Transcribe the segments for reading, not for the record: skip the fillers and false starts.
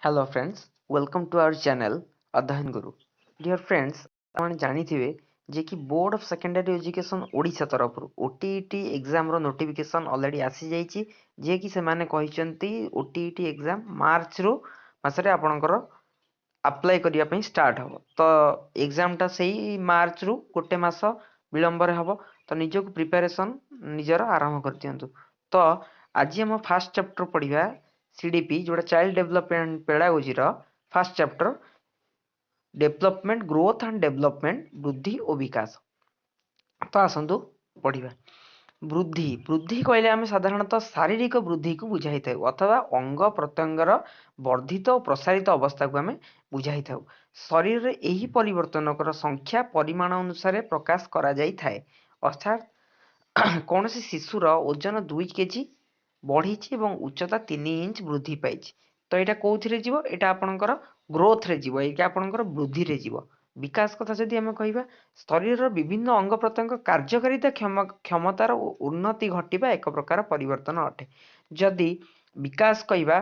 Hello friends, welcome to our channel अध्ययन गुरु. Dear friends, आपण ଜାଣିଥିବେ ଯେ କି board of secondary education Odisha ତରଫରୁ OTET ଏକ୍ଜାମ ର ନୋଟିଫିକେସନ ଅଲରେଡି ଆସି ଯାଇଛି ଯେ କି ସେମାନେ କହିଛନ୍ତି OTET ଏକ୍ଜାମ ମାର୍ଚ୍ଚ ରୁ ମାସରେ ଆପଣଙ୍କର ଆପ୍ଲାଏ କରିବା ପାଇଁ ଷ୍ଟାର୍ଟ ହବ. ତ ଏକ୍ଜାମ ଟା ସେଇ ମାର୍ଚ୍ଚ ରୁ ଗୋଟେ ମାସ ବିଳମ୍ବରେ ହବ. ତ ନିଜକୁ ପ୍ରିପାରେସନ ନିଜର ଆରମ୍ଭ କରିଦିଅନ୍ତୁ. ତ ଆଜି ଆମ ଫାର୍ଷ୍ଟ ଚାପ୍ଟର ପଢିବା CDP जोटा चाइल्ड डेवलपमेंट पेडागोजी रो first chapter development growth and development वृद्धि और विकास. तो आसंतु पढ़िबा. वृद्धि वृद्धि कहले आम साधारणतः शारीरिक वृद्धि को बुझाई था अथवा अंग प्रत्यंगर वर्धित और प्रसारित अवस्था को आम बुझाई था. शरीर रे एही परिवर्तन संख्या परिमाण अनुसार प्रकाश करा जाई थाए. अर्थात कौन सी शिशुर ओजन 2 केजी बढ़ी एवं उच्चता 3 इंच वृद्धि पाई. तो यहाँ कौन जीव यहाँ आपंकर ग्रोथ रे जीव ये आपंकर वृद्धि रे जीव. विकास कथा जदि आम कह शरीर विभिन्न अंग प्रत्यंग कार्यकारिता क्षमतार उन्नति घटवा एक प्रकार परिवर्तन अटे. जदि विकास कहवा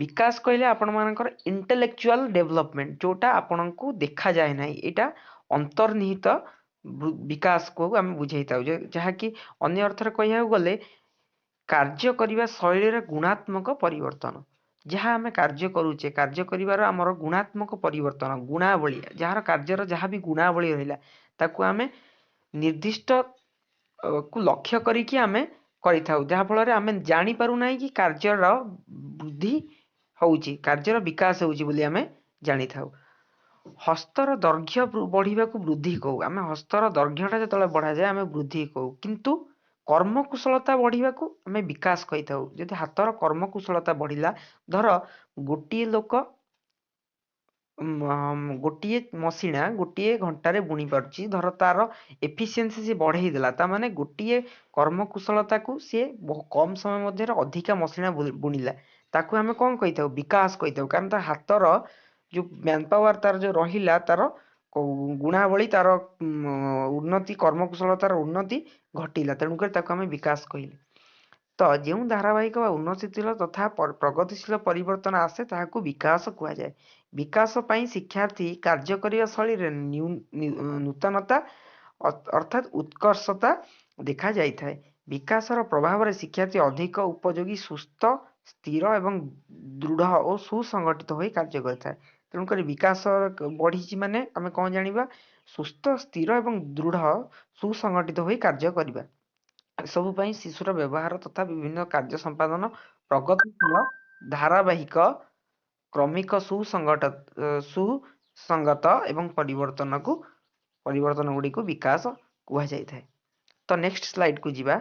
विकास कहले आपण मानकर इंटेलेक्चुअल डेवलपमेंट जोटा आपण को देखा जाए ना यहाँ अंतर्निहित विकास को आम बुझे था जहाँकि अन्य अर्थ कह गले कार्य करने शैली गुणात्मक परिवर्तन जहाँ आम कार्य करुचे कार्य कर आमर गुणात्मक परिवर्तन गुणावली जार कार्यर जहाँ भी गुणावली रहा आम निर्दिष्ट को लक्ष्य करिकी आमे करिथाउ जहाँ फल आम जापर ना कि कार्यर वृद्धि होउची कार्यर विकास होउची बोली आमे जानी थाउ. हस्तर दैर्घ्य बढ़िया को वृद्धि कहू आम हस्तर दैर्घ्यटा जो बढ़ा जाए आम वृद्धि कहू किंतु कर्मकुशलता बढ़िया को आम विकास कही था. जदि हाथर कर्मकुशलता बढ़ला धर गोटे लोक गोटे मशीना गोटे घंटार बुणी पार्ची धर तार एफिशिएंसी से बढ़ई देला ता माने गोटे कर्मकुशलता को सी कम समय मध्य अधिका मशीना बुणिला ताकू आम कौन कही था विकास कही था. कारण तार हाथर जो मैन पावर तार जो रहिला तार गुणावली तार उन्नति कर्मकुशलतार उन्नति घटिला तेणुक आम विकास कहले. तो जो धारावाहिक उन्नतिशील तथा प्रगतिशील परिवर्तन आसे ताहाकू विकास कह जाए. विकास पाई शिक्षार्थी कार्य करिया शैली रे नूतनता अर्थात उत्कर्षता देखा जाई थाए. विकासर प्रभाव रे शिक्षार्थी अधिक उपयोगी सुस्थ स्थिर एवं दृढ़ और सुसंगठित हो कार्य करता. तेणुक विकास बढ़ी माने आम कौन जाना सुस्थ स्थिर एवं दृढ़ सुसंगठित हो कार्य करवा सबुपाई शिशुर व्यवहार तथा विभिन्न कार्य संपादन प्रगतिशील धारावाहिक क्रमिक सुसंगत एवं परिवर्तन गुड़ी को विकास कह जाए. तो नेक्स्ट स्लाइड को जीवा.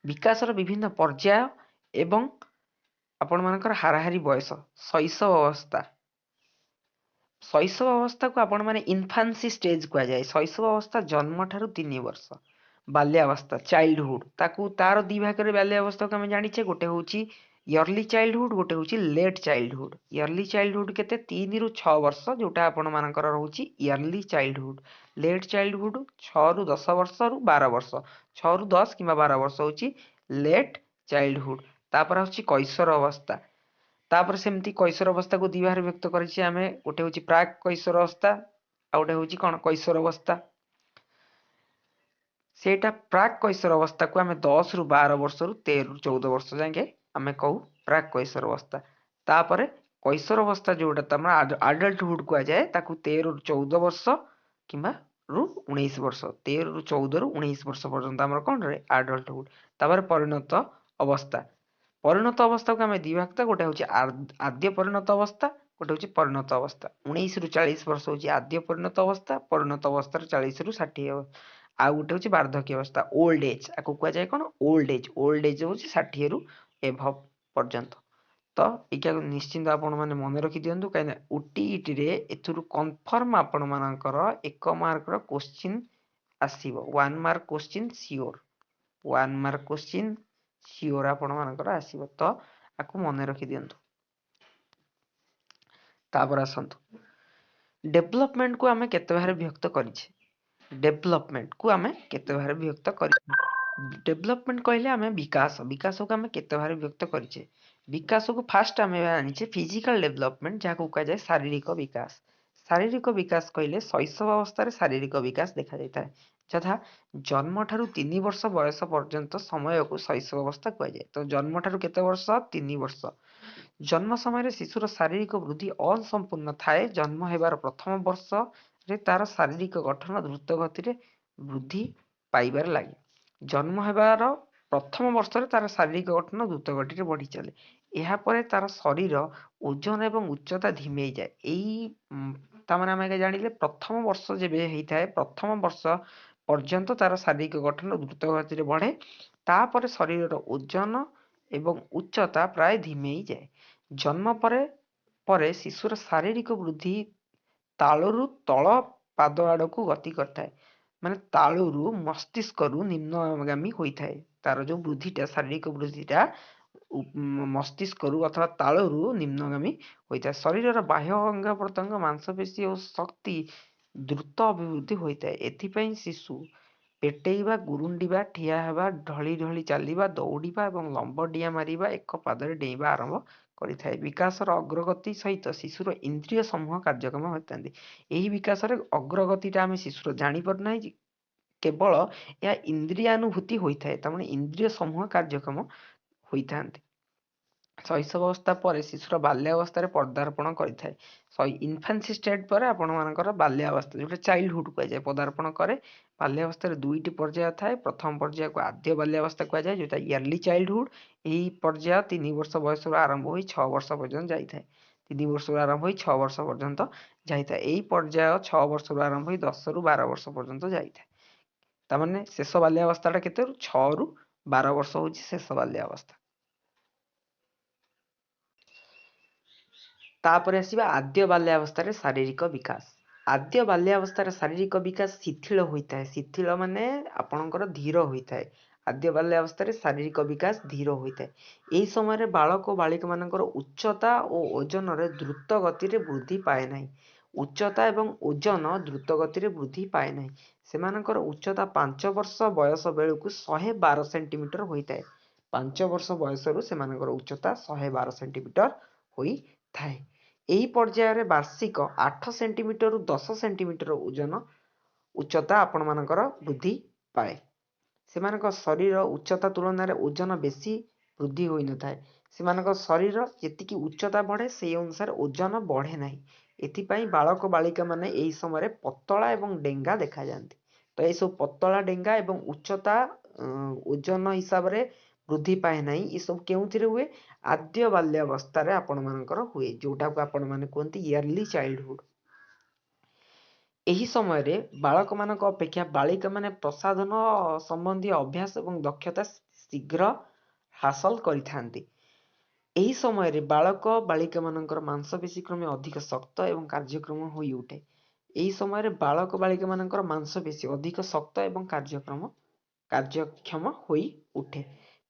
विकास विभिन्न पर्याय एवं आपण मानकर हाराहारी बयस शैशव अवस्था शैशव अवस्था को आपण माने इन्फान्सी स्टेज कह जाए. शैशव अवस्था जन्म ठारू 3 वर्ष बाल्यावस्था चाइल्डहुड ताकू तार दी भाग में बाल्यावस्था को आम जाने गोटे हूँ इयरली चाइल्डहुड गोटे हूँ लेट चाइल्डहुड. इयरली चाइल्डहुड के 3 ରୁ 6 वर्ष जोटा आपण मानकर रोचे इयरली चाइल्डहुड. लेट चाइल्डहुड 6 ରୁ 10 वर्ष रु 12 वर्ष 6 ରୁ 10 कि 12 वर्ष हूँ लेट चाइल्डहुड. तापर हूँ कैशोर अवस्था तापर सेमती कैशोर अवस्था को दी भाग व्यक्त करें आम गोटे हूँ प्राक कैशोर अवस्था आ गोटे हूँ कौन कैशोर अवस्था. सेटा प्राक कैशोर अवस्था को आम 10 ରୁ 12 वर्ष रु 13 ରୁ 14 वर्ष जाए आम कहू प्राक कैशोर अवस्था. तापर कैशोर अवस्था जोटा तुम आडल्टहुड कह जाए 13 ରୁ 14 वर्ष कि रु 19 वर्ष 13 ରୁ 14 ରୁ 19 वर्ष पर्यंत आम कौन रे आडल्टहुड. तापर परिणत अवस्था परिणत अवस्था को आम दी भाग गोटे हूँ आद्य परिणत अवस्था गोटे हूँ परिणत अवस्था. 19 ରୁ 40 वर्ष हूँ आद्य परिणत अवस्था परिणत अवस्था 40 ରୁ 60 आउ गोटे हूँ वार्धक्य अवस्था ओल्ड एज आपको कह जाए कौन ओल्ड एज हूँ 60 ରୁ एभव पर्यंत. तो ये निश्चिंत आपण मैंने मन रखी दिंतु कहीं ओटीईटी रे एथुरु कन्फर्म आपण मानकर 1 मार्क क्वेश्चन आसीबो 1 मार्क क्वेश्चन सियोर 1 मार्क क्वेश्चन सियोर आपण मानकर आसीबो. तो आपको मन रखी दिंतु. तापर आसंतु डेवलपमेंट को आमे केते भारे विभक्त करिछे डेवलपमेंट को आमे केते भारे विभक्त करिछे डेभलपमेंट कहले आम विकास विकास को आम केते भाग व्यक्त करें विकास को फास्ट आम आनीचे फिजिकल डेभलपमेंट जहाँ कह जाए शारीरिक विकास कहले शैशव अवस्था शारीरिक विकास देखा जाए जथा जन्म ठारू 3 वर्ष बयस पर्यंत समय को शैशव अवस्था कह जाए तो जन्म ठारू केते वर्ष 3 वर्ष जन्म समय शिशुर शारीरिक वृद्धि असंपूर्ण थाए जन्म हेबार प्रथम वर्ष रे तार शारीरिक गठन द्रुत गति रे वृद्धि पाइबार लगे जन्म हेबार प्रथम वर्ष रे तार शारीरिक गठन द्रुत गति रे बढ़ी चले यापर तार शरीर ओजन एवं उच्चता धिमे जाए ताମାନେ ଆମେ ଜାଣିଲେ ପ୍ରଥମ ବର୍ଷ ଯେବେ ହେଇଥାଏ ପ୍ରଥମ ବର୍ଷ ପର୍ଯ୍ୟନ୍ତ ତାର ଶାରୀରିକ ଗଠନ ଦ୍ରୁତ ଗତିରେ ବଢେ ତାପରେ ଶରୀରର ଓଜନ ଏବଂ ଉଚ୍ଚତା ପ୍ରାୟ ଧିମେଇ ଯାଏ ଜନ୍ମ ପରେ ଶିଶୁର ଶାରୀରିକ ବୃଦ୍ଧି ତାଳରୁ ତଳ ପାଦ ଆଡକୁ ଗତି କରିଥାଏ ମାନେ ତାଳୁରୁ ମସ୍ତିଷ୍କରୁ ନିମ୍ନଗାମୀ ହୋଇଥାଏ ତାର ଯୋଉ ବୃଦ୍ଧିଟା ଶାରୀରିକ ବୃଦ୍ଧିଟା ମସ୍ତିଷ୍କରୁ ଅଥବା ତାଳରୁ ନିମ୍ନଗାମୀ ହୋଇଥାଏ ଶରୀରର ବାହ୍ୟ ଅଙ୍ଗ ପ୍ରତ୍ୟଙ୍ଗ ମାଂସପେଶୀ ଓ ଶକ୍ତି ଦ୍ରୁତ ଅଭିବୃଦ୍ଧି ହୋଇଥାଏ ଏଥିପାଇଁ ଶିଶୁ ପେଟେଇବା ଗୁରୁଣ୍ଡିବା ଠିଆ ହେବା ଢଳି ଢଳି ଚାଲିବା ଦୌଡ଼ିବା ଏବଂ ଲମ୍ବ ଡିଆଁ ମାରିବା ଏକ ପାଦରେ ଡେଇଁବା ଆରମ୍ଭ କରିଥାଏ ବିକାଶର ଅଗ୍ରଗତି ସହିତ ଶିଶୁର ଇନ୍ଦ୍ରିୟ ସମୂହ କାର୍ଯ୍ୟକ୍ରମ ହୋଇଥାନ୍ତି ଏହି ବିକାଶରେ ଅଗ୍ରଗତିଟା ଆମେ ଶିଶୁର ଜାଣିପାରୁନାହିଁ କେବଳ ଏହା ଇନ୍ଦ୍ରିୟାନୁଭୂତି ହୋଇଥାଏ ତାମାନେ ଇନ୍ଦ୍ରିୟ ସମୂହ କାର୍ଯ୍ୟକ୍ରମ ହୋଇଥାନ୍ତି ଶୈଶବ ଅବସ୍ଥା ପରେ ଶିଶୁର ବାଲ୍ୟାବସ୍ଥାରେ ପଦାର୍ପଣ କରିଥାଏ ଇନଫାନ୍ସି ଷ୍ଟେଟ୍ ପରେ ଆପଣମାନଙ୍କର ବାଲ୍ୟାବସ୍ଥା ଯୋଉଟା ଚାଇଲ୍ଡହୁଡ୍ କୁହାଯାଏ ପଦାର୍ପଣ କରେ ବାଲ୍ୟାବସ୍ଥାରେ ଦୁଇଟି ପର୍ଯ୍ୟାୟ ଥାଏ ପ୍ରଥମ ପର୍ଯ୍ୟାୟକୁ ଆଦ୍ୟ ବାଲ୍ୟାବସ୍ଥା କୁହାଯାଏ ଯୋଉଟା ଇୟର୍ଲି ଚାଇଲ୍ଡହୁଡ୍ ଏହି ପର୍ଯ୍ୟାୟ 3 ବର୍ଷ ବୟସରୁ ଆରମ୍ଭ ହୋଇ 6 ବର୍ଷ ପର୍ଯ୍ୟନ୍ତ ଯାଇଥାଏ 3 ବର୍ଷରୁ ଆରମ୍ଭ ହୋଇ 6 ବର୍ଷ ପର୍ଯ୍ୟନ୍ତ ଯାଇଥାଏ ଏହି ପର୍ଯ୍ୟାୟ 6 ବର୍ଷରୁ ଆରମ୍ଭ ହୋଇ 10ରୁ 12 ବର୍ଷ ପର୍ଯ୍ୟନ୍ତ ଯାଇଥାଏ ତାମାନେ ଶେଷ ବାଲ୍ୟାବସ୍ଥାଟା କେତେରୁ 6ରୁ 12 ବର୍ଷ ହଉଛି ଶେଷ ବାଲ୍ୟାବସ୍ଥା ତାପରେ ଆସିବା ଆଦ୍ୟ ବାଲ୍ୟାବସ୍ଥାରେ ଶାରୀରିକ ବିକାଶ ଆଦ୍ୟ ବାଲ୍ୟାବସ୍ଥାରେ ଶାରୀରିକ ବିକାଶ ଶିଥିଳ ହୋଇଥାଏ ଶିଥିଳ ମାନେ ଆପଣଙ୍କର ଧୀର ହୋଇଥାଏ ଆଦ୍ୟ ବାଲ୍ୟାବସ୍ଥାରେ ଶାରୀରିକ ବିକାଶ ଧୀର ହୋଇଥାଏ ଏହି ସମୟରେ ବାଳକ ଓ ବାଳିକା ମାନଙ୍କର ଉଚ୍ଚତା ଓ ଓଜନରେ ଦ୍ରୁତ ଗତିରେ ବୃଦ୍ଧି ପାଏ ନାହିଁ ଉଚ୍ଚତା ଏବଂ ଓଜନ ଦ୍ରୁତ ଗତିରେ ବୃଦ୍ଧି ପାଏ ନାହିଁ ସେମାନଙ୍କର ଉଚ୍ଚତା 5 ବର୍ଷ ବୟସ ବେଳକୁ 112 ସେଣ୍ଟିମିଟର ହୋଇଥାଏ 5 ବର୍ଷ ବୟସରୁ ସେମାନଙ୍କର ଉଚ୍ଚତା 112 ସେଣ୍ଟିମିଟର ହୋଇଥାଏ ଏହି ପର୍ଯ୍ୟାୟରେ ବାର୍ଷିକ 8 ସେଣ୍ଟିମିଟରରୁ 10 ସେଣ୍ଟିମିଟର ଓଜନ ଉଚ୍ଚତା ଆପଣମାନଙ୍କର ବୃଦ୍ଧି ପାଏ ସେମାନଙ୍କ ଶରୀର ଉଚ୍ଚତା ତୁଳନାରେ ଓଜନ ବେଶୀ ବୃଦ୍ଧି ହୋଇନଥାଏ ସେମାନଙ୍କ ଶରୀର ଯେତିକି ଉଚ୍ଚତା ବଢେ ସେହି ଅନୁସାରେ ଓଜନ ବଢେ ନାହିଁ ଏଥିପାଇଁ ବାଳକ ବାଳିକା ମାନେ ଏହି ସମୟରେ ପତଳା ଏବଂ ଡେଙ୍ଗା ଦେଖାଯାଆନ୍ତି ତ ଏସବୁ ପତଳା ଡେଙ୍ଗା ଏବଂ ଉଚ୍ଚତା ଓଜନ ହିସାବରେ ବୃଦ୍ଧି ପାଏ ନାହିଁ ଏସବୁ କେଉଁଥିରେ ହୁଏ ଆଦ୍ୟ ବାଲ୍ୟାବସ୍ଥାରେ ଆପଣମାନଙ୍କର ହୁଏ ଯୋଉଟାକୁ ଆପଣମାନେ କୁହନ୍ତି ଇୟର୍ଲି ଚାଇଲ୍ଡହୁଡ୍ ଏହି ସମୟରେ ବାଳକମାନଙ୍କ ଅପେକ୍ଷା ବାଳିକାମାନେ ପ୍ରସାଧନ ସମ୍ବନ୍ଧୀୟ ଅଭ୍ୟାସ ଏବଂ ଦକ୍ଷତା ଶୀଘ୍ର ହାସଲ କରିଥାନ୍ତି ଏହି ସମୟରେ ବାଳକ ବାଳିକାମାନଙ୍କର ମାଂସପେଶୀ କ୍ରମେ ଅଧିକ ଶକ୍ତ ଏବଂ କାର୍ଯ୍ୟକ୍ଷମ ହୋଇଉଠେ ଏହି ସମୟରେ ବାଳକ ବାଳିକାମାନଙ୍କର ମାଂସପେଶୀ ଅଧିକ ଶକ୍ତ ଏବଂ କାର୍ଯ୍ୟକ୍ଷମ ହୋଇ ଉଠେ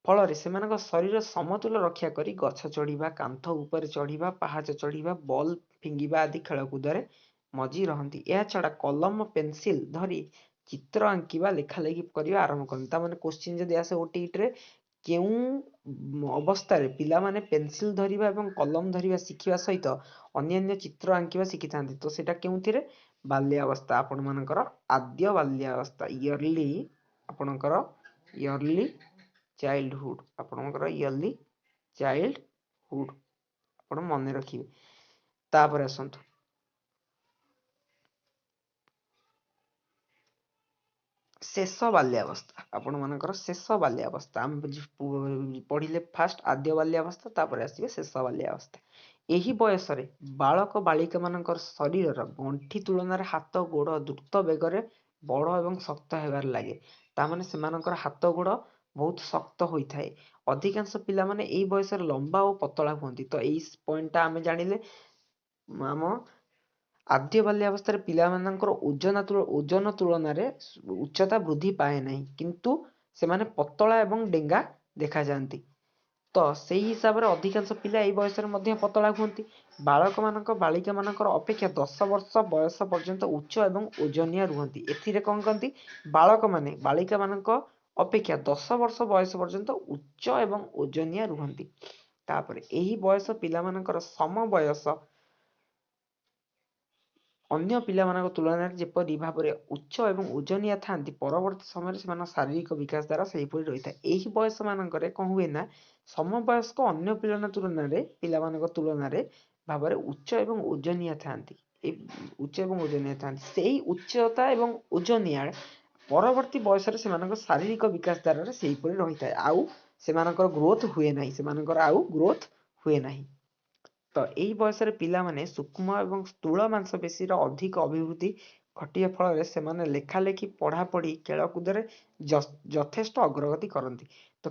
ଫଳରେ ସେମାନଙ୍କ ଶରୀର ସମତୁଲ ରକ୍ଷା କରି ଗଛ ଚଢିବା କାନ୍ଥ ଉପରେ ଚଢିବା ପାହାଚ ଚଢିବା ବଲ୍ ଫିଙ୍ଗିବା ଆଦି ଖେଳକୁଦରେ ମଜି ରହନ୍ତି ଏହା ଛଡା କଲମ ପେନସିଲ ଧରି ଚିତ୍ର ଆଙ୍କିବା ଲେଖାଲେଖି କରିବା ଆରମ୍ଭ କରନ୍ତି ତାମାନେ କୋଶ୍ଚିନ୍ ଯଦି ଆସେ ଓଟିଇଟିରେ କେଉଁ ଅବସ୍ଥାରେ ପିଲାମାନେ ପେନସିଲ ଧରିବା ଏବଂ କଲମ ଧରିବା ଶିଖିବା ସହିତ ଅନ୍ୟାନ୍ୟ ଚିତ୍ର ଆଙ୍କିବା ଶିଖିଥାନ୍ତି ତ ସେଟା କେଉଁଥିରେ ବାଲ୍ୟାବସ୍ଥା ଆପଣମାନଙ୍କର ଆଦ୍ୟ ବାଲ୍ୟାବସ୍ଥା ଇୟର୍ଲି ଆପଣଙ୍କର ଇୟର୍ଲି ଚାଇଲ୍ଡହୁଡ୍ ଆପଣଙ୍କର ଇୟର୍ଲି ଚାଇଲ୍ଡହୁଡ୍ ଆପଣ ମନେ ରଖିବେ ତାପରେ ଆସନ୍ତୁ ଶେଷ ବାଲ୍ୟାବସ୍ଥା ଆପଣମାନଙ୍କର ଶେଷ ବାଲ୍ୟାବସ୍ଥା ଆମେ ପଢିଲେ ଫାଷ୍ଟ ଆଦ୍ୟ ବାଲ୍ୟାବସ୍ଥା ତାପରେ ଆସିବେ ଶେଷ ବାଲ୍ୟାବସ୍ଥା ଏହି ବୟସରେ ବାଳକ ବାଳିକା ମାନଙ୍କର ଶରୀରର ଗଣ୍ଠି ତୁଳନାରେ ହାତ ଗୋଡ ଦ୍ରୁତ ବେଗରେ ବଡ ଏବଂ ଶକ୍ତ ହେବାରେ ଲାଗେ ତାମାନେ ସେମାନଙ୍କର ହାତ ଗୋଡ ବହୁତ ଶକ୍ତ ହୋଇଥାଏ ଅଧିକାଂଶ ପିଲାମାନେ ଏହି ବୟସରେ ଲମ୍ବା ଓ ପତଳା ହୁଅନ୍ତି ତ ଏଇ ପଏଣ୍ଟଟା ଆମେ ଜାଣିଲେ ଆମ ଆଦ୍ୟ ବାଲ୍ୟାବସ୍ଥାରେ ପିଲାମାନଙ୍କର ଓଜନ ତୁଳନାରେ ଉଚ୍ଚତା ବୃଦ୍ଧି ପାଏ ନାହିଁ କିନ୍ତୁ ସେମାନେ ପତଳା ଏବଂ ଡେଙ୍ଗା ଦେଖାଯାଆନ୍ତି ତ ସେଇ ହିସାବରେ ଅଧିକାଂଶ ପିଲା ଏହି ବୟସରେ ମଧ୍ୟ ପତଳା ହୁଅନ୍ତି ବାଳିକା ମାନଙ୍କର ଅପେକ୍ଷା 10 ବର୍ଷ ବୟସ ପର୍ଯ୍ୟନ୍ତ ଉଚ୍ଚ ଏବଂ ଓଜନିଆ ରୁହନ୍ତି ଏଥିରେ କଣ କରନ୍ତି ବାଳିକା ମାନଙ୍କ ଅପେକ୍ଷା 10 ବର୍ଷ ବୟସ ପର୍ଯ୍ୟନ୍ତ ଉଚ୍ଚ ଏବଂ ଓଜନିଆ ରୁହନ୍ତି। ତାପରେ ଏହି ବୟସ ପିଲାମାନଙ୍କର ସମବୟସ ଅନ୍ୟ ପିଲାମାନଙ୍କ ତୁଳନାରେ ଯେପରି ଭାବରେ ଉଚ୍ଚ ଏବଂ ଓଜନିଆ ଥାନ୍ତି, ପରବର୍ତ୍ତୀ ସମୟରେ ସେମାନଙ୍କ ଶାରୀରିକ ବିକାଶ ଦ୍ୱାରା ସେହିପରି ରହିଥାଏ। ଏହି ବୟସ ମାନଙ୍କରେ କ'ଣ ହୁଏ ନା, ସମବୟସ୍କ ଅନ୍ୟ ପିଲାମାନଙ୍କ ତୁଳନାରେ ଭାବରେ ଉଚ୍ଚ ଏବଂ ଓଜନିଆ ଥାନ୍ତି। ସେଇ ଉଚ୍ଚତା ଏବଂ ଓଜନିଆ ପରବର୍ତ୍ତୀ ବୟସରେ ସେମାନଙ୍କ ଶାରୀରିକ ବିକାଶ ଦ୍ୱାରା ସେହିପରି ରହିଥାଏ। ଆଉ ସେମାନଙ୍କର ଗ୍ରୋଥ ହୁଏ ନାହିଁ। ତ ଏହି ବୟସରେ ପିଲାମାନେ ସୂକ୍ଷ୍ମ ଏବଂ ସ୍ଥୂଳ ମାଂସପେଶୀର ଅଧିକ ଅଭିବୃଦ୍ଧି ଘଟିବା ଫଳରେ ସେମାନେ ଲେଖାଲେଖି, ପଢ଼ାପଢ଼ି, ଖେଳକୁଦରେ ଯଥେଷ୍ଟ ଅଗ୍ରଗତି କରନ୍ତି। ତ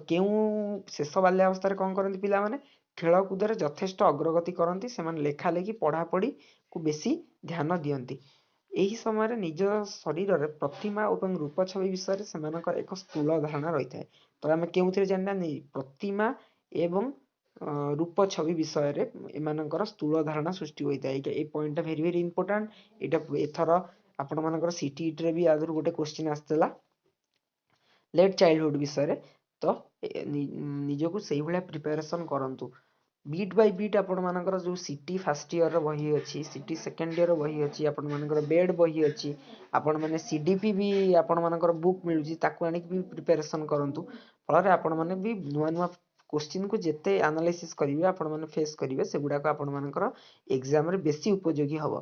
ଶେଷ ବାଲ୍ୟାବସ୍ଥାରେ କ'ଣ କରନ୍ତି ପିଲାମାନେ? ଖେଳକୁଦରେ ଯଥେଷ୍ଟ ଅଗ୍ରଗତି କରନ୍ତି। ସେମାନେ ଲେଖାଲେଖି, ପଢ଼ାପଢ଼ିକୁ ବେଶୀ ଧ୍ୟାନ ଦିଅନ୍ତି। ଏହି ସମୟରେ ନିଜ ଶରୀରରେ ପ୍ରତିମା ଏବଂ ରୂପ ଛବି ବିଷୟରେ ସେମାନଙ୍କର ଏକ ସ୍ଥୂଳ ଧାରଣା ରହିଥାଏ। ତ ଆମେ କେଉଁଥିରେ ଜାଣିବା? ପ୍ରତିମା ଏବଂ ରୂପ ଛବି ବିଷୟରେ ଏମାନଙ୍କର ସ୍ଥୂଳ ଧାରଣା ସୃଷ୍ଟି ହୋଇଥାଏ। ଏଇ ପଏଣ୍ଟଟା ଭେରି ଭେରି ଇମ୍ପୋର୍ଟାଣ୍ଟ। ଏଇଟା ଏଥର ଆପଣମାନଙ୍କର ସିଟିଇଟିରେ ବି ଆଗରୁ ଗୋଟେ କ୍ୱେଶ୍ଚିନ୍ ଆସିଥିଲା ଲେଟ୍ ଚାଇଲ୍ଡହୁଡ୍ ବିଷୟରେ। ତ ନିଜକୁ ସେଇଭଳିଆ ପ୍ରିପାରେସନ୍ କରନ୍ତୁ। ବିଟ୍ ବାଇ ବିଟ୍ ଆପଣମାନଙ୍କର ଯେଉଁ ସିଟି ଫାର୍ଷ୍ଟ ଇୟରର ବହି ଅଛି, ସିଟି ସେକେଣ୍ଡ ଇୟରର ବହି ଅଛି, ଆପଣମାନଙ୍କର ବେଡ୍ ବହି ଅଛି, ଆପଣମାନେ ସିଡିପି ବି ଆପଣମାନଙ୍କର ବୁକ୍ ମିଳୁଛି, ତାକୁ ଆଣିକି ବି ପ୍ରିପାରେସନ୍ କରନ୍ତୁ। ଫଳରେ ଆପଣମାନେ ବି ନୂଆ ନୂଆ କ୍ୱେଶ୍ଚିନ୍କୁ ଯେତେ ଆନାଲାଇସିସ୍ କରିବେ, ଆପଣମାନେ ଫେସ୍ କରିବେ, ସେଗୁଡ଼ାକ ଆପଣମାନଙ୍କର ଏକ୍ଜାମ୍ରେ ବେଶୀ ଉପଯୋଗୀ ହେବ।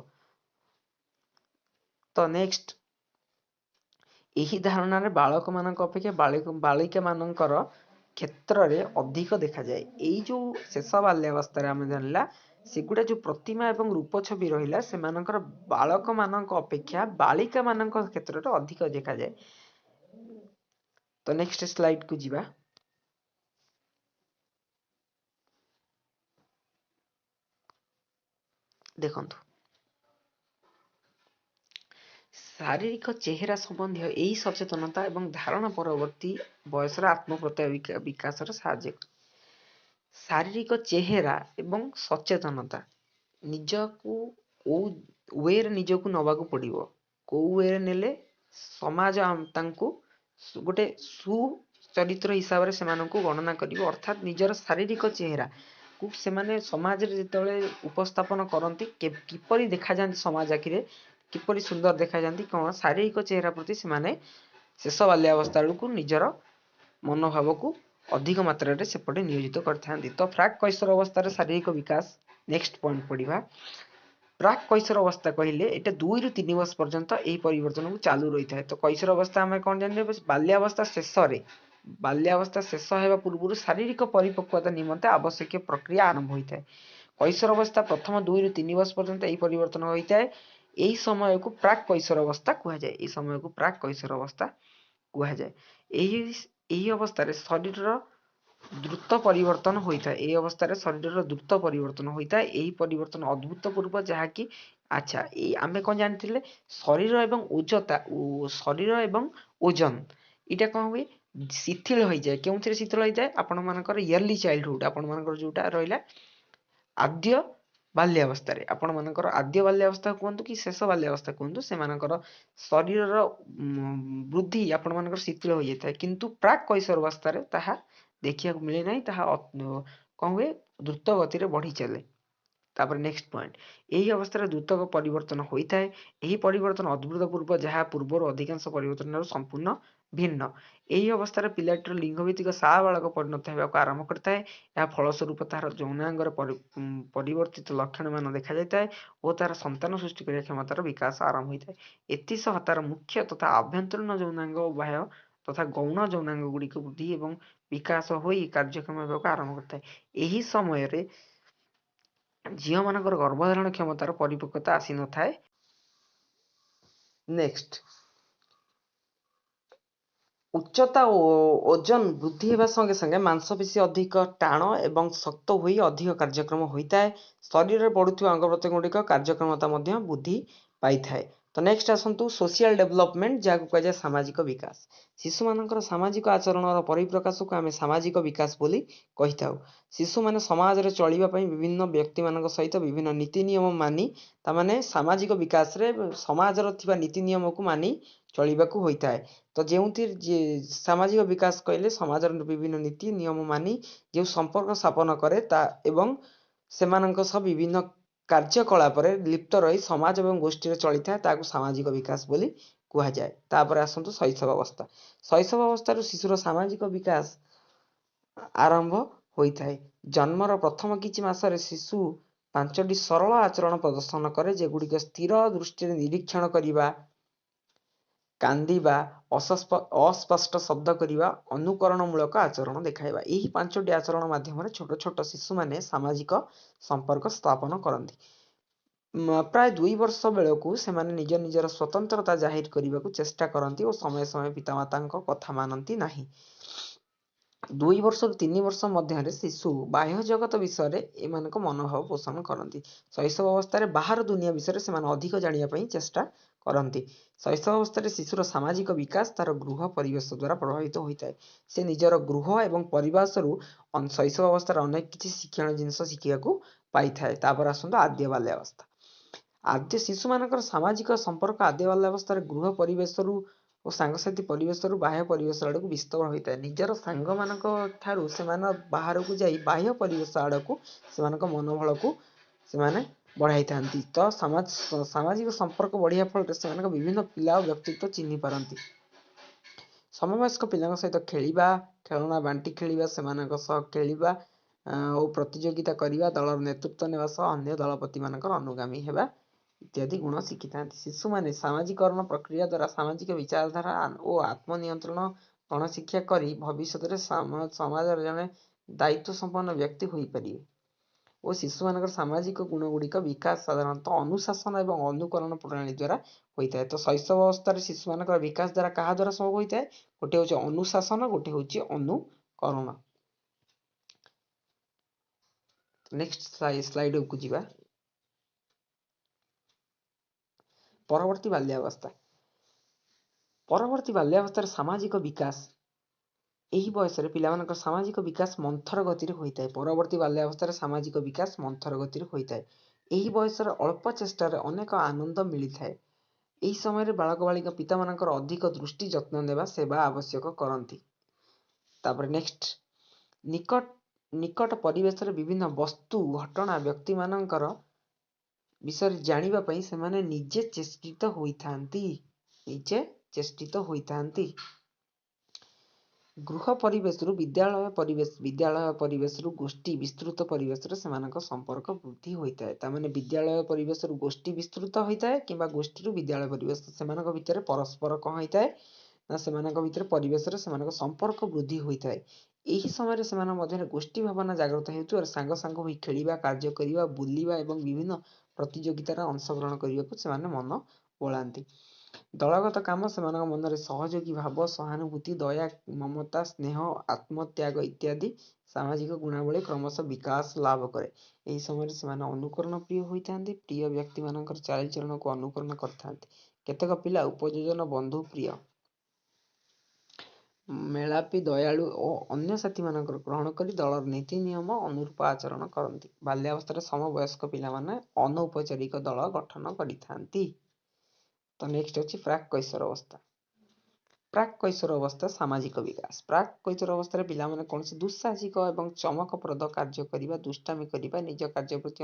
ତ ନେକ୍ସଟ, ଏହି ଧାରଣାରେ ବାଳକମାନଙ୍କ ଅପେକ୍ଷା ବାଳିକାମାନଙ୍କର କ୍ଷେତ୍ରରେ ଅଧିକ ଦେଖାଯାଏ। ଏଇ ଯେଉଁ ଶେଷ ବାଲ୍ୟାବସ୍ଥାରେ ଆମେ ଜାଣିଲା, ସେଗୁଡ଼ା ଯେଉଁ ପ୍ରତିମା ଏବଂ ରୂପ ଛବି ରହିଲା, ସେମାନଙ୍କର ବାଳକମାନଙ୍କ ଅପେକ୍ଷା ବାଳିକାମାନଙ୍କ କ୍ଷେତ୍ରରେ ଅଧିକ ଦେଖାଯାଏ। ତ ନେକ୍ସଟ ସ୍ଲାଇଡକୁ ଯିବା। ଦେଖନ୍ତୁ, ଶାରୀରିକ ଚେହେରା ସମ୍ବନ୍ଧୀୟ ଏହି ସଚେତନତା ଏବଂ ଧାରଣା ପରବର୍ତ୍ତୀ ବୟସର ଆତ୍ମପ୍ରତ୍ୟୟ ବିକାଶରେ ସାହାଯ୍ୟ କରେ। ଶାରୀରିକ ଚେହେରା ଏବଂ ସଚେତନତା, ନିଜକୁ କୋଉ ୱେରେ ନିଜକୁ ନେବାକୁ ପଡ଼ିବ, କୋଉ ୱେରେ ନେଲେ ସମାଜ ତାଙ୍କୁ ଗୋଟେ ସୁଚରିତ୍ର ହିସାବରେ ସେମାନଙ୍କୁ ଗଣନା କରିବ। ଅର୍ଥାତ୍ ନିଜର ଶାରୀରିକ ଚେହେରାକୁ ସେମାନେ ସମାଜରେ ଯେତେବେଳେ ଉପସ୍ଥାପନ କରନ୍ତି, କିପରି ଦେଖାଯାଆନ୍ତି ସମାଜ ଆଖିରେ, କିପରି ସୁନ୍ଦର ଦେଖାଯାଆନ୍ତି, କ'ଣ ଶାରୀରିକ ଚେହେରା ପ୍ରତି ସେମାନେ ଶେଷ ବାଲ୍ୟାବସ୍ଥା ବେଳକୁ ନିଜର ମନୋଭାବକୁ ଅଧିକ ମାତ୍ରାରେ ସେପଟେ ନିୟୋଜିତ କରିଥାନ୍ତି। ତ ପ୍ରାକ୍ କୈଶୋର ଅବସ୍ଥାରେ ଶାରୀରିକ ବିକାଶ, ନେକ୍ସଟ ପଏଣ୍ଟ ପଢ଼ିବା। ପ୍ରାକ୍ କୈଶୋର ଅବସ୍ଥା କହିଲେ ଏଇଟା 2 ରୁ 3 ବର୍ଷ ପର୍ଯ୍ୟନ୍ତ ଏହି ପରିବର୍ତ୍ତନକୁ ଚାଲୁ ରହିଥାଏ। ତ କୈଶୋର ଅବସ୍ଥା ଆମେ କ'ଣ ଜାଣିଲେ? ବାଲ୍ୟାବସ୍ଥା ଶେଷ ହେବା ପୂର୍ବରୁ ଶାରୀରିକ ପରିପକ୍ୱତା ନିମନ୍ତେ ଆବଶ୍ୟକୀୟ ପ୍ରକ୍ରିୟା ଆରମ୍ଭ ହୋଇଥାଏ। କୈଶୋର ଅବସ୍ଥା ପ୍ରଥମ 2 ରୁ 3 ବର୍ଷ ପର୍ଯ୍ୟନ୍ତ ଏହି ପରିବର୍ତ୍ତନ ହୋଇଥାଏ। ଏହି ସମୟକୁ ପ୍ରାକ୍ କୈଶୋର ଅବସ୍ଥା କୁହାଯାଏ। ଏହି ଅବସ୍ଥାରେ ଶରୀରର ଦ୍ରୁତ ପରିବର୍ତ୍ତନ ହୋଇଥାଏ। ଏହି ପରିବର୍ତ୍ତନ ଅଭୂତପୂର୍ବ, ଯାହାକି ଆମେ କ'ଣ ଜାଣିଥିଲେ? ଶରୀର ଏବଂ ଓଜନ ଏଇଟା କ'ଣ ହୁଏ? ଶିଥିଳ ହୋଇଯାଏ। କେଉଁଥିରେ ଶିଥିଳ ହୋଇଥାଏ? ଆପଣମାନଙ୍କର ଇୟର୍ଲି ଚାଇଲ୍ଡହୁଡ୍, ଆପଣମାନଙ୍କର ଯେଉଁଟା ରହିଲା ଆଦ୍ୟ ବାଲ୍ୟାବସ୍ଥାରେ, ଆପଣମାନଙ୍କର ଆଦ୍ୟ ବାଲ୍ୟାବସ୍ଥା କୁହନ୍ତୁ କି ଶେଷ ବାଲ୍ୟାବସ୍ଥା କୁହନ୍ତୁ, ସେମାନଙ୍କର ଶରୀରର ବୃଦ୍ଧି ଆପଣମାନଙ୍କର ଶିଥିଳ ହୋଇଯାଇଥାଏ। କିନ୍ତୁ ପ୍ରାକ୍ କୈଶୋର ଅବସ୍ଥାରେ ତାହା ଦେଖିବାକୁ ମିଳେ ନାହିଁ। ତାହା କ'ଣ ହୁଏ? ଦ୍ରୁତ ଗତିରେ ବଢ଼ି ଚାଲେ। ତାପରେ ନେକ୍ସଟ ପଏଣ୍ଟ, ଏହି ଅବସ୍ଥାରେ ଦ୍ରୁତ ପରିବର୍ତ୍ତନ ହୋଇଥାଏ। ଏହି ପରିବର୍ତ୍ତନ ଅଭୂତପୂର୍ବ, ଯାହା ପୂର୍ବରୁ ଅଧିକାଂଶ ପରିବର୍ତ୍ତନରୁ ସମ୍ପୂର୍ଣ୍ଣ ଭିନ୍ନ। ଏହି ଅବସ୍ଥାରେ ପିଲାଟିର ଲିଙ୍ଗଭିତ୍ତିକ ସାବାଳକ ପରିଣତ ହେବାକୁ ଆରମ୍ଭ କରିଥାଏ। ଏହା ଫଳସ୍ୱରୂପ ତାହାର ଯୌନାଙ୍ଗରେ ପରିବର୍ତ୍ତିତ ଲକ୍ଷଣମାନ ଦେଖାଯାଇଥାଏ ଓ ତାହାର ସନ୍ତାନ ସୃଷ୍ଟି କରିବା କ୍ଷମତାର ବିକାଶ ଆରମ୍ଭ ହୋଇଥାଏ। ଏଥିସହ ତାର ମୁଖ୍ୟ ତଥା ଆଭ୍ୟନ୍ତରୀଣ ଯୌନାଙ୍ଗ ଓ ବାହ୍ୟ ତଥା ଗୌଣ ଯୌନାଙ୍ଗ ଗୁଡ଼ିକ ବୃଦ୍ଧି ଏବଂ ବିକାଶ ହୋଇ କାର୍ଯ୍ୟକ୍ଷମ ହେବାକୁ ଆରମ୍ଭ କରିଥାଏ। ଏହି ସମୟରେ ଝିଅମାନଙ୍କର ଗର୍ଭଧାରଣ କ୍ଷମତାର ପରିପକ୍ୱତା ଆସିନଥାଏ। ନେକ୍ସଟ, ଉଚ୍ଚତା ଓ ଓଜନ ବୃଦ୍ଧି ହେବା ସଙ୍ଗେ ସଙ୍ଗେ ମାଂସପେଶୀ ଅଧିକ ଟାଣ ଏବଂ ଶକ୍ତ ହୋଇ ଅଧିକ କାର୍ଯ୍ୟକ୍ଷମ ହୋଇଥାଏ। ଶରୀରରେ ବଢ଼ୁଥିବା ଅଙ୍ଗପ୍ରତ୍ୟଙ୍ଗ ଗୁଡ଼ିକ କାର୍ଯ୍ୟକ୍ଷମତା ମଧ୍ୟ ବୃଦ୍ଧି ପାଇଥାଏ। ତ ନେକ୍ସଟ ଆସନ୍ତୁ, ସୋସିଆଲ ଡେଭଲପମେଣ୍ଟ, ଯାହାକୁ କୁହାଯାଏ ସାମାଜିକ ବିକାଶ। ଶିଶୁମାନଙ୍କର ସାମାଜିକ ଆଚରଣର ପରିପ୍ରକାଶକୁ ଆମେ ସାମାଜିକ ବିକାଶ ବୋଲି କହିଥାଉ। ଶିଶୁମାନେ ସମାଜରେ ଚଳିବା ପାଇଁ ବିଭିନ୍ନ ବ୍ୟକ୍ତିମାନଙ୍କ ସହିତ ବିଭିନ୍ନ ନୀତି ନିୟମ ମାନି, ତାମାନେ ସାମାଜିକ ବିକାଶରେ ସମାଜର ଥିବା ନୀତି ନିୟମକୁ ମାନି ଚଳିବାକୁ ହୋଇଥାଏ। ତ ଯେଉଁଥିରେ ସାମାଜିକ ବିକାଶ କହିଲେ ସମାଜର ବିଭିନ୍ନ ନୀତି ନିୟମ ମାନି ଯେଉଁ ସମ୍ପର୍କ ସ୍ଥାପନ କରେ ତା ଏବଂ ସେମାନଙ୍କ ସହ ବିଭିନ୍ନ କାର୍ଯ୍ୟକଳାପରେ ଲିପ୍ତ ରହି ସମାଜ ଏବଂ ଗୋଷ୍ଠୀରେ ଚଳିଥାଏ ତାହାକୁ ସାମାଜିକ ବିକାଶ ବୋଲି କୁହାଯାଏ। ତାପରେ ଆସନ୍ତୁ ଶୈଶବ ଅବସ୍ଥା। ଶୈଶବ ଅବସ୍ଥାରୁ ଶିଶୁର ସାମାଜିକ ବିକାଶ ଆରମ୍ଭ ହୋଇଥାଏ। ଜନ୍ମର ପ୍ରଥମ କିଛି ମାସରେ ଶିଶୁ 5ଟି ସରଳ ଆଚରଣ ପ୍ରଦର୍ଶନ କରେ, ଯେଗୁଡ଼ିକ ସ୍ଥିର ଦୃଷ୍ଟିରେ ନିରୀକ୍ଷଣ କରିବା, କାନ୍ଦିବା, ଅସ୍ପଷ୍ଟ ଶବ୍ଦ କରିବା, ଅନୁକରଣମୂଳକ ଆଚରଣ ଦେଖାଇବା। ଏହି 5ଟି ଆଚରଣ ମାଧ୍ୟମରେ ଛୋଟ ଛୋଟ ଶିଶୁମାନେ ସାମାଜିକ ସମ୍ପର୍କ ସ୍ଥାପନ କରନ୍ତି। ପ୍ରାୟ 2 ବର୍ଷ ବେଳକୁ ସେମାନେ ନିଜ ନିଜର ସ୍ୱତନ୍ତ୍ରତା ଜାହିର କରିବାକୁ ଚେଷ୍ଟା କରନ୍ତି ଓ ସମୟ ସମୟ ପିତାମାତାଙ୍କ କଥା ମାନନ୍ତି ନାହିଁ। 2 ବର୍ଷରୁ 3 ବର୍ଷ ମଧ୍ୟରେ ଶିଶୁ ବାହ୍ୟ ଜଗତ ବିଷୟରେ ଏମାନଙ୍କ ମନୋଭାବ ପୋଷଣ କରନ୍ତି। ଶୈଶବ ଅବସ୍ଥାରେ ବାହାର ଦୁନିଆ ବିଷୟରେ ସେମାନେ ଅଧିକ ଜାଣିବା ପାଇଁ ଚେଷ୍ଟା କରନ୍ତି। ଶୈଶବ ଅବସ୍ଥାରେ ଶିଶୁର ସାମାଜିକ ବିକାଶ ତାର ଗୃହ ପରିବେଶ ଦ୍ୱାରା ପ୍ରଭାବିତ ହୋଇଥାଏ। ସେ ନିଜର ଗୃହ ଏବଂ ପରିବେଶରୁ ଶୈଶବ ଅବସ୍ଥାରେ ଅନେକ କିଛି ଶିକ୍ଷଣୀୟ ଜିନିଷ ଶିଖିବାକୁ ପାଇଥାଏ। ତାପରେ ଆସନ୍ତୁ ଆଦ୍ୟ ବାଲ୍ୟାବସ୍ଥା। ଆଦ୍ୟ ଶିଶୁମାନଙ୍କର ସାମାଜିକ ସମ୍ପର୍କ ଆଦ୍ୟ ବାଲ୍ୟାବସ୍ଥାରେ ଗୃହ ପରିବେଶରୁ ଓ ସାଙ୍ଗସାଥୀ ପରିବେଶରୁ ବାହ୍ୟ ପରିବେଶ ଆଡ଼କୁ ବିସ୍ତାର ହୋଇଥାଏ। ନିଜର ସାଙ୍ଗମାନଙ୍କ ଠାରୁ ସେମାନେ ବାହାରକୁ ଯାଇ ବାହ୍ୟ ପରିବେଶ ଆଡ଼କୁ ସେମାନଙ୍କ ମନୋବଳକୁ ସେମାନେ ବଢ଼ାଇଥାନ୍ତି। ତ ସାମାଜିକ ସମ୍ପର୍କ ବଢ଼ିବା ଫଳରେ ସେମାନଙ୍କ ବିଭିନ୍ନ ପିଲା ଓ ବ୍ୟକ୍ତିତ୍ୱ ଚିହ୍ନି ପାରନ୍ତି। ସମବୟସ୍କ ପିଲାଙ୍କ ସହିତ ଖେଳିବା, ଖେଳନା ବାଣ୍ଟି ଖେଳିବା, ସେମାନଙ୍କ ସହ ଖେଳିବା ଓ ପ୍ରତିଯୋଗିତା କରିବା, ଦଳର ନେତୃତ୍ୱ ନେବା ସହ ଅନ୍ୟ ଦଳପତିମାନଙ୍କର ଅନୁଗାମୀ ହେବା ଇତ୍ୟାଦି ଗୁଣ ଶିଖିଥାନ୍ତି। ଶିଶୁମାନେ ସାମାଜିକରଣ ପ୍ରକ୍ରିୟା ଦ୍ୱାରା ସାମାଜିକ ବିଚାରଧାରା ଓ ଆତ୍ମନିୟନ୍ତ୍ରଣ ଗଣଶିକ୍ଷା କରି ଭବିଷ୍ୟତରେ ସମାଜର ଜଣେ ଦାୟିତ୍ୱ ସମ୍ପନ୍ନ ବ୍ୟକ୍ତି ହୋଇପାରିବେ ଓ ଶିଶୁମାନଙ୍କର ସାମାଜିକ ଗୁଣଗୁଡ଼ିକ ବିକାଶ ସାଧାରଣତଃ ଅନୁଶାସନ ଏବଂ ଅନୁକରଣ ପ୍ରଣାଳୀ ଦ୍ୱାରା ହୋଇଥାଏ। ତ ଶୈଶବ ଅବସ୍ଥାରେ ଶିଶୁମାନଙ୍କର ବିକାଶ ଦ୍ୱାରା କାହା ଦ୍ୱାରା ସମ୍ଭବ ହୋଇଥାଏ? ଗୋଟେ ହେଉଛି ଅନୁଶାସନ, ଗୋଟେ ହେଉଛି ଅନୁକରଣ। ନେକ୍ସଟ ସ୍ଲାଇଡକୁ ଯିବା। ପରବର୍ତ୍ତୀ ବାଲ୍ୟାବସ୍ଥା। ପରବର୍ତ୍ତୀ ବାଲ୍ୟାବସ୍ଥାରେ ସାମାଜିକ ବିକାଶ। ଏହି ବୟସରେ ପିଲାମାନଙ୍କର ସାମାଜିକ ବିକାଶ ମନ୍ଥର ଗତିରେ ହୋଇଥାଏ। ପରବର୍ତ୍ତୀ ବାଲ୍ୟାବସ୍ଥାରେ ସାମାଜିକ ବିକାଶ ମନ୍ଥର ଗତିରେ ହୋଇଥାଏ। ଏହି ବୟସରେ ଅଳ୍ପ ଚେଷ୍ଟାରେ ଅନେକ ଆନନ୍ଦ ମିଳିଥାଏ। ଏହି ସମୟରେ ବାଳକ ବାଳିକା ପିତାମାନଙ୍କର ଅଧିକ ଦୃଷ୍ଟି ଯତ୍ନ ନେବା ସେବା ଆବଶ୍ୟକ କରନ୍ତି। ତାପରେ ନେକ୍ସଟ, ନିକଟ ପରିବେଶରେ ବିଭିନ୍ନ ବସ୍ତୁ, ଘଟଣା, ବ୍ୟକ୍ତିମାନଙ୍କର ବିଷୟରେ ଜାଣିବା ପାଇଁ ସେମାନେ ନିଜେ ଚେଷ୍ଟିତ ହୋଇଥାନ୍ତି। ଗୃହ ପରିବେଶରୁ ବିଦ୍ୟାଳୟ ପରିବେଶରୁ ଗୋଷ୍ଠୀ ବିସ୍ତୃତ ପରିବେଶରେ ସେମାନଙ୍କ ସମ୍ପର୍କ ବୃଦ୍ଧି ହୋଇଥାଏ। ତାମାନେ ବିଦ୍ୟାଳୟ ପରିବେଶରୁ ଗୋଷ୍ଠୀ ବିସ୍ତୃତ ହୋଇଥାଏ କିମ୍ବା ଗୋଷ୍ଠୀରୁ ବିଦ୍ୟାଳୟ ପରିବେଶ, ସେମାନଙ୍କ ଭିତରେ ପରସ୍ପର କ'ଣ ହୋଇଥାଏ ନା ସେମାନଙ୍କ ଭିତରେ ପରିବେଶରେ ସେମାନଙ୍କ ସମ୍ପର୍କ ବୃଦ୍ଧି ହୋଇଥାଏ। ଏହି ସମୟରେ ସେମାନଙ୍କ ମଧ୍ୟରେ ଗୋଷ୍ଠୀ ଭାବନା ଜାଗ୍ରତ ହେଉଥିବାରୁ ସାଙ୍ଗ ସାଙ୍ଗ ହୋଇ ଖେଳିବା, କାର୍ଯ୍ୟ କରିବା, ବୁଲିବା ଏବଂ ବିଭିନ୍ନ ପ୍ରତିଯୋଗିତାରେ ଅଂଶଗ୍ରହଣ କରିବାକୁ ସେମାନେ ମନ ବଳାନ୍ତି। ଦଳଗତ କାମ ସେମାନଙ୍କ ମନରେ ସହଯୋଗୀ ଭାବ, ସହାନୁଭୂତି, ଦୟା, ମମତା, ସ୍ନେହ, ଆତ୍ମତ୍ୟାଗ ଇତ୍ୟାଦି ସାମାଜିକ ଗୁଣାବଳୀ କ୍ରମଶଃ ବିକାଶ ଲାଭ କରେ। ଏହି ସମୟରେ ସେମାନେ ଅନୁକରଣ ପ୍ରିୟ ହୋଇଥାନ୍ତି, ପ୍ରିୟ ବ୍ୟକ୍ତିମାନଙ୍କର ଚାଲିଚଳନକୁ ଅନୁକରଣ କରିଥାନ୍ତି। କେତେକ ପିଲା ଉପଯୋଜନ ବନ୍ଧୁ ପ୍ରିୟ, ମେଳାପୀ, ଦୟାଳୁ ଓ ଅନ୍ୟ ସାଥୀମାନଙ୍କର ଗ୍ରହଣ କରି ଦଳର ନୀତି ନିୟମ ଅନୁରୂପ ଆଚରଣ କରନ୍ତି। ବାଲ୍ୟାବସ୍ଥାରେ ସମବୟସ୍କ ପିଲାମାନେ ଅନୌପଚାରିକ ଦଳ ଗଠନ କରିଥାନ୍ତି। ତ ନେକ୍ସଟ ଅଛି ପ୍ରାକ୍ କୈଶୋର ଅବସ୍ଥା। ପ୍ରାକ୍ କୈଶୋର ଅବସ୍ଥା ସାମାଜିକ ବିକାଶ। ପ୍ରାକ୍ କୈଶୋର ଅବସ୍ଥାରେ ପିଲାମାନେ କୌଣସି ଦୁଃସାହସିକ ଏବଂ ଚମକପ୍ରଦ କାର୍ଯ୍ୟ କରିବା, ଦୁଷ୍ଟାମି କରିବା, ନିଜ କାର୍ଯ୍ୟ ପ୍ରତି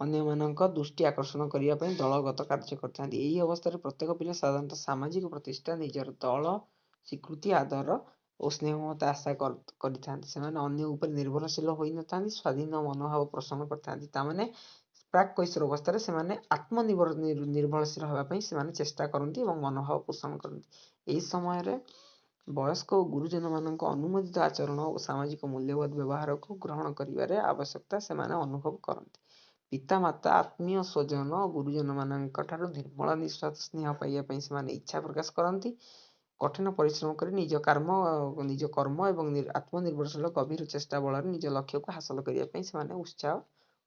ଅନ୍ୟମାନଙ୍କ ଦୃଷ୍ଟି ଆକର୍ଷଣ କରିବା ପାଇଁ ଦଳଗତ କାର୍ଯ୍ୟ କରିଥାନ୍ତି। ଏହି ଅବସ୍ଥାରେ ପ୍ରତ୍ୟେକ ପିଲା ସାଧାରଣତଃ ସାମାଜିକ ପ୍ରତିଷ୍ଠା, ନିଜର ଦଳ ସ୍ୱୀକୃତି, ଆଦର ଓ ସ୍ନେହ ମମତା ଆଶା କରିଥାନ୍ତି। ସେମାନେ ଅନ୍ୟ ଉପରେ ନିର୍ଭରଶୀଳ ହୋଇନଥାନ୍ତି, ସ୍ୱାଧୀନ ମନୋଭାବ ପୋଷଣ କରିଥାନ୍ତି। ତାମାନେ ପ୍ରାକ୍ କୈଶୋର ଅବସ୍ଥାରେ ସେମାନେ ନିର୍ଭରଶୀଳ ହେବା ପାଇଁ ସେମାନେ ଚେଷ୍ଟା କରନ୍ତି ଏବଂ ମନୋଭାବ ପୋଷଣ କରନ୍ତି। ଏହି ସମୟରେ ବୟସ୍କ ଓ ଗୁରୁଜନମାନଙ୍କ ଅନୁମୋଦିତ ଆଚରଣ ଓ ସାମାଜିକ ମୂଲ୍ୟବୋଧ ବ୍ୟବହାରକୁ ଗ୍ରହଣ କରିବାରେ ଆବଶ୍ୟକତା ସେମାନେ ଅନୁଭବ କରନ୍ତି। ପିତାମାତା, ଆତ୍ମୀୟ ସ୍ୱଜନ ଓ ଗୁରୁଜନମାନଙ୍କ ଠାରୁ ନିର୍ମଳ ନିଃସ୍ୱାର୍ଥ ସ୍ନେହ ପାଇବା ପାଇଁ ସେମାନେ ଇଚ୍ଛା ପ୍ରକାଶ କରନ୍ତି। କଠିନ ପରିଶ୍ରମ କରି ନିଜ କର୍ମ ଏବଂ ଆତ୍ମନିର୍ଭରଶୀଳ ଗଭୀର ଚେଷ୍ଟା ବଳରେ ନିଜ ଲକ୍ଷ୍ୟକୁ ହାସଲ କରିବା ପାଇଁ ସେମାନେ ଉତ୍ସାହ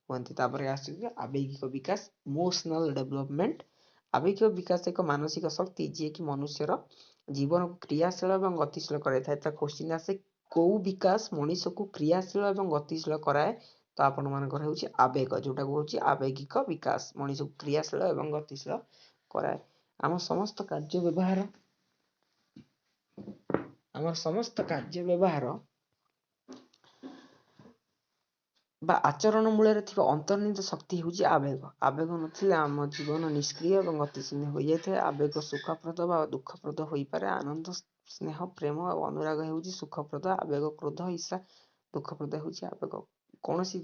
ହୁଅନ୍ତି। ତାପରେ ଆସୁଛି ଆବେଗିକ ବିକାଶ, ଇମୋସନାଲ ଡେଭଲପମେଣ୍ଟ। ଆବେଗିକ ବିକାଶ ଏକ ମାନସିକ ଶକ୍ତି ଯିଏକି ମନୁଷ୍ୟର ଜୀବନକୁ କ୍ରିୟାଶୀଳ ଏବଂ ଗତିଶୀଳ କରାଇଥାଏ। ତା କୋଶ୍ଚିନ୍ ଆସେ, କୋଉ ବିକାଶ ମଣିଷକୁ କ୍ରିୟାଶୀଳ ଏବଂ ଗତିଶୀଳ କରାଏ? ତ ଆପଣମାନଙ୍କର ହେଉଛି ଆବେଗ, ଯୋଉଟାକୁ ହେଉଛି ଆବେଗିକ ବିକାଶ ମଣିଷକୁ କ୍ରିୟାଶୀଳ ଏବଂ ଗତିଶୀଳ କରାଏ। ଆମର ସମସ୍ତ କାର୍ଯ୍ୟ ବ୍ୟବହାର ବା ଆଚରଣ ମୂଳରେ ଥିବା ଅନ୍ତର୍ନିହିତ ଶକ୍ତି ହେଉଛି ଆବେଗ। ଆବେଗ ନଥିଲେ ଆମ ଜୀବନ ନିଷ୍କ୍ରିୟ ଏବଂ ଗତିଶୂନ୍ୟ ହୋଇଯାଇଥାଏ। ଆବେଗ ସୁଖପ୍ରଦ ବା ଦୁଃଖପ୍ରଦ ହୋଇପାରେ। ଆନନ୍ଦ, ସ୍ନେହ, ପ୍ରେମ ଆଉ ଅନୁରାଗ ହେଉଛି ସୁଖପ୍ରଦ ଆବେଗ। କ୍ରୋଧ, ଈର୍ଷା ଦୁଃଖପ୍ରଦ ହେଉଛି ଆବେଗ। କୌଣସି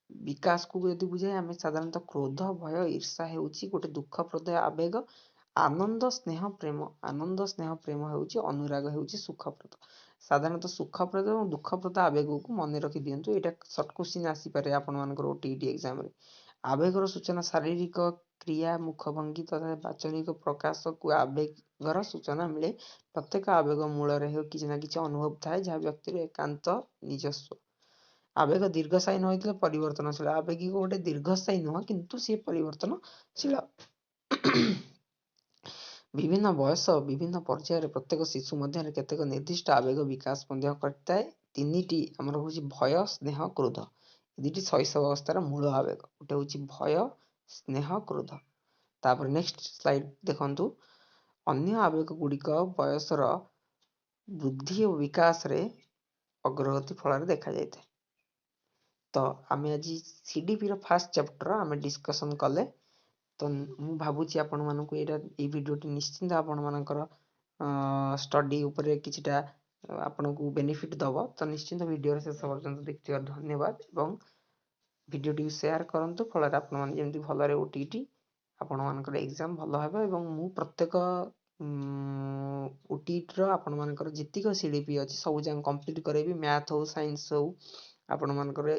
ବିକାଶକୁ ଯଦି ବୁଝାଏ, ଆମେ ସାଧାରଣତଃ କ୍ରୋଧ, ଭୟ, ଈର୍ଷା ହେଉଛି ଗୋଟେ ଦୁଃଖପ୍ରଦ ଆବେଗ। ଆନନ୍ଦ, ସ୍ନେହ, ପ୍ରେମ ହେଉଛି ଅନୁରାଗ ହେଉଛି ସୁଖପ୍ରଦ। ସାଧାରଣତଃ ସୁଖପ୍ରଦ ଏବଂ ଦୁଃଖପ୍ରଦ ଆବେଗକୁ ମନେ ରଖି ଦିଅନ୍ତୁ। ଏଇଟା ସର୍ଟ କୋଶ୍ଚିନ୍ ଆସିପାରେ ଆପଣମାନଙ୍କର ଓଟିଇଟି ଏକ୍ଜାମରେ। ଆବେଗର ସୂଚନା ଶାରୀରିକ କ୍ରିୟା, ମୁଖଭଙ୍ଗୀ ତଥା ବାଚନିକ ପ୍ରକାଶକୁ ଆବେଗର ସୂଚନା ମିଳେ। ପ୍ରତ୍ୟେକ ଆବେଗ ମୂଳରେ କିଛି ନା କିଛି ଅନୁଭବ ଥାଏ, ଯାହା ବ୍ୟକ୍ତିର ଏକାନ୍ତ ନିଜସ୍ୱ। ଆବେଗ ଦୀର୍ଘସ୍ଥାୟୀ ନ ହୋଇଥିଲେ ପରିବର୍ତ୍ତନଶୀଳ। ଆବେଗିକ ଗୋଟେ ଦୀର୍ଘସ୍ଥାୟୀ ନୁହଁ, କିନ୍ତୁ ସିଏ ପରିବର୍ତ୍ତନଶୀଳ। ବିଭିନ୍ନ ବୟସ, ବିଭିନ୍ନ ପର୍ଯ୍ୟାୟରେ ପ୍ରତ୍ୟେକ ଶିଶୁ ମଧ୍ୟରେ କେତେକ ନିର୍ଦ୍ଦିଷ୍ଟ ଆବେଗ ବିକାଶ ମଧ୍ୟ କରିଥାଏ। ତିନିଟି ଆମର ହେଉଛି ଭୟ, ସ୍ନେହ, କ୍ରୋଧ। ଦୁଇଟି ଶୈଶବ ଅବସ୍ଥାର ମୂଳ ଆବେଗ। ଗୋଟେ ହେଉଛି ଭୟ, ସ୍ନେହ, କ୍ରୋଧ। ତାପରେ ନେକ୍ସଟ ସ୍ଲାଇଡ୍ ଦେଖନ୍ତୁ। ଅନ୍ୟ ଆବେଗ ଗୁଡ଼ିକ ବୟସର ବୃଦ୍ଧି ଓ ବିକାଶରେ ଅଗ୍ରଗତି ଫଳରେ ଦେଖାଯାଇଥାଏ। ତ ଆମେ ଆଜି ସିଡିପିର ଫାର୍ଷ୍ଟ ଚାପ୍ଟର ଆମେ ଡିସ୍କସନ୍ କଲେ। ତ ମୁଁ ଭାବୁଛି ଆପଣମାନଙ୍କୁ ଏଇ ଭିଡ଼ିଓଟି ନିଶ୍ଚିନ୍ତ ଆପଣମାନଙ୍କର ଷ୍ଟଡି ଉପରେ କିଛିଟା ଆପଣଙ୍କୁ ବେନିଫିଟ୍ ଦେବ। ତ ନିଶ୍ଚିନ୍ତ ଭିଡ଼ିଓର ଶେଷ ପର୍ଯ୍ୟନ୍ତ ଦେଖିଥିବାରୁ ଧନ୍ୟବାଦ ଏବଂ ଭିଡ଼ିଓଟିକୁ ସେୟାର କରନ୍ତୁ, ଫଳରେ ଆପଣମାନେ ଯେମିତି ଭଲରେ ଓଟିଇଟି ଆପଣମାନଙ୍କର ଏକ୍ଜାମ୍ ଭଲ ହେବ। ଏବଂ ମୁଁ ପ୍ରତ୍ୟେକ ଓଟିଇଟିର ଆପଣମାନଙ୍କର ଯେତିକ ସିଡିପି ଅଛି ସବୁ ଯାକ କମ୍ପ୍ଲିଟ୍ କରାଇବି। ମ୍ୟାଥ୍ ହଉ, ସାଇନ୍ସ ହଉ, ଆପଣମାନଙ୍କର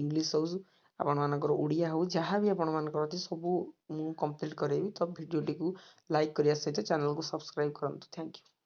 ଇଂଲିଶ ହଉ, ଆପଣମାନଙ୍କର ଓଡ଼ିଆ ହଉ, ଯାହା ବି ଆପଣମାନଙ୍କର ଅଛି ସବୁ ମୁଁ କମ୍ପ୍ଲିଟ୍ କରାଇବି। ତ ଭିଡ଼ିଓଟିକୁ ଲାଇକ୍ କରିବା ସହିତ ଚ୍ୟାନେଲକୁ ସବସ୍କ୍ରାଇବ୍ କରନ୍ତୁ। Thank you.